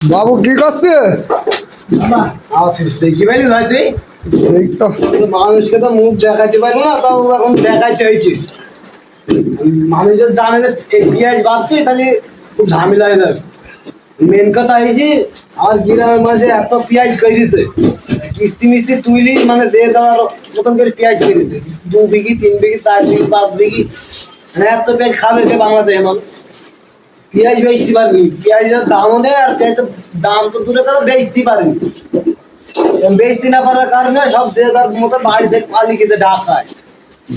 বাবু কি করছে? আসিস দেখি পাইলি ভাই তুই এই তো মানুষকে তো মুখ দেখাতে পারবো না, তাও এখন দেখাইতে হয়েছে। মানুষ যদি জানে যে এই পেঁয়াজ বাড়ছে তাহলে খুব ঝামেলা হয়ে যাবে। মেন কথা হয়েছে আমার গ্রামের মাঝে এত পেঁয়াজ করিতে কিস্তি মিস্তি তুইলি মানে দিয়ে দেওয়ার মতন করে পেঁয়াজ করিতে 2 বিঘি 3 বিঘি 4 বিঘি 5 বিঘি, মানে এত পেঁয়াজ খাবে কে বাংলাদেশে মানুষ? পেঁয়াজ বেচতে পারবি, পেঁয়াজের দামও নেই, আর পেঁয়াজের দাম তো দূরে কথা বেচতে পারবি। বেচতে না পারার কারণে সব যে তার মতো বাড়িতে পালিয়ে ঢাকায়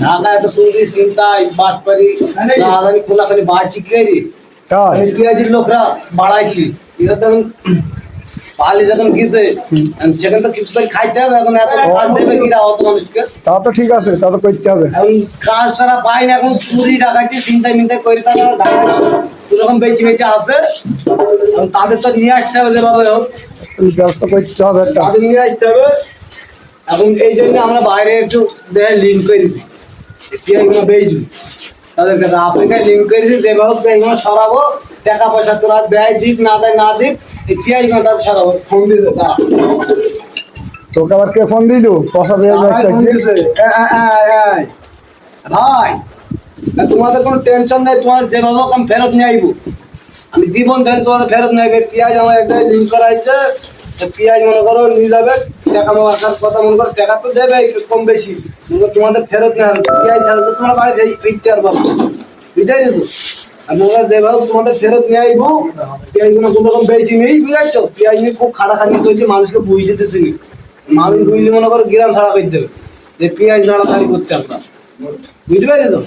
ঢাকায় তো তুই চিন্তায় বাটপারি রাজধানী খোলাখালি বাড়ছি কি রে তাই পেঁয়াজের লোকরা বাড়াইছি। এরা তখন পালি যখন কিনতে সেখানে তো কিছু করে খাইতে হবে, এখন এত কাজ দেবে কিনা অত মানুষকে? তা তো ঠিক আছে, তা তো করতে হবে। এখন কাজ তারা পায় না, এখন চুরি ডাকাইতে চিন্তায় মিন্তায় করে তারা ঢাকায় এরকম বেঁচে বেঁচে আসবে। এখন তাদের তো নিয়ে আসতে হবে যেভাবে হোক, ব্যবস্থা করতে হবে একটা। তাদের নিয়ে আসতে হবে। এখন এই জন্য আমরা বাইরে একটু লিঙ্ক করে দিচ্ছি পেঁয়াজগুলো বেচবো তাদের কাছে, আফ্রিকায় লিঙ্ক করে দিচ্ছি যেভাবে হোক পেঁয়াজগুলো সরাবো। টাকা পয়সা তোরা ব্যয় দিক না দেয় না দিক, এই পেঁয়াজগুলো তাদের সরাবো। ফোন দিয়ে দাঁড়া তোকে আবার কে ফোন দিল? পয়সা পেয়ে যাস ফোন দিয়েছে। ভাই তোমাদের কোনো টেনশন নেই, তোমার যেভাবে হোক আমি ফেরত নিয়ে আইবো। আমি জীবন ধরে তোমাদের ফেরত নিয়ে আইবে। পেঁয়াজ আমার একটা লিঙ্ক করা হয়েছে, পেঁয়াজ মনে করো নিয়ে যাবে। টাকা মাখার কথা মনে করো, টাকা তো দেবে কম বেশি, তোমাদের ফেরত নেওয়া হবে। পেঁয়াজ ছাড়া তো তোমার বাড়ি ফিরতে পারবো না, বুঝাই দেবো। আর মোরা যেভাবে তোমাদের ফেরত নিয়ে আইবো। পেঁয়াজগুলো কোনো রকম বেশি নেই, বুঝাচ্ছ? পেঁয়াজ নিয়ে খুব খাটাখাটি চলছে, মানুষকে বুঝ দিতেছি না। মানুষ বুঝলে মনে করো গ্রাম ছাড়া করে দেবে যে পেঁয়াজ নাড়াচাড়ি করছে আমরা, বুঝতে পারি তো?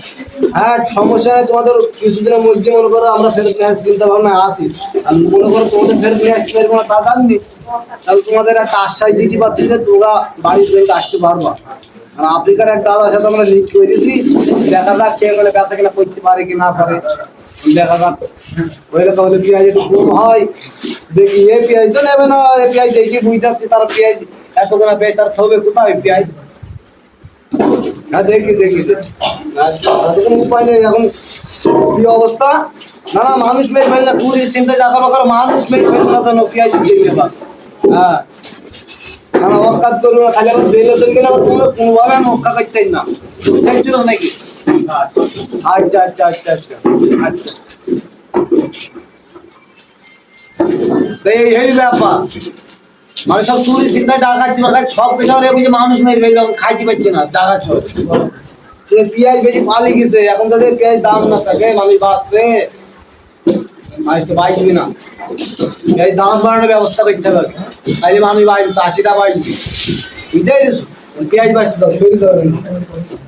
হ্যাঁ সমস্যা নেই, তোমাদের কিছুদিনের মধ্যে মনে করো আমরা ফেরত নেওয়ার চিন্তা ভাবনা আসি। আর মনে করো তোমাদের ফেরত নিয়ে আসতে পারবো না তা জাননি, তাহলে তোমাদের একটা আশ্বাস দিতে পারছি যে তোমরা বাড়ির জন্য আসতে পারবা। আর আফ্রিকার একটা দাদার সাথে আমরা লিঙ্ক করে দিয়েছি, দেখা যাক সে মানে ব্যথা কিনা করতে পারে কি না পারে, দেখা যাক। ওইটা তাহলে পেঁয়াজ একটু কম হয় দেখি। এ পেঁয়াজ তো নেবে না, এ পেঁয়াজ দেখি বুঝতে পারছি তারা পেঁয়াজ এত করে পেঁয়াজ তার থবে কোথায় পেঁয়াজ। হ্যাঁ দেখি দেখি তাদের কোনো উপায় নেই এখন কি অবস্থা। না না মানুষ মেরে ফেল না, চুরি চিন্তা জাগা বাগার মানুষ মেরে ফেল না যেন পেঁয়াজ কিনবে বা। হ্যাঁ না না অকাজ করবো না, খালি আমার জেলে চলে গেলে আবার কোনো কোনোভাবে আমি অক্কা করতেই না, দেখছিল নাকি? আচ্ছা আচ্ছা আচ্ছা আচ্ছা আচ্ছা এই ব্যাপার। মানে সব চুরি চিন্তায় ডাকাচ্ছি বাকাচ্ছি সব কিছু বুঝে মানুষ মেরে ফেললো, খাইতে পারছে না জাগা চল। পেঁয়াজ বেশি পালি গেছে, এখন তাদের পেঁয়াজ দাম না থাকে মানুষ বাঁচবে, মানুষ তো বাঁচবি না। পেঁয়াজ দাম বাড়ানোর ব্যবস্থা করতে হবে, তাইলে মানুষ বাঁচবে, চাষিরা বাঁচবে, বুঝতেই পেরেছো? পেঁয়াজ বাঁচতে হবে,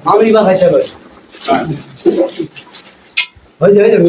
মানুষ বা খাইতে হবে। হয়েছে হয়েছে।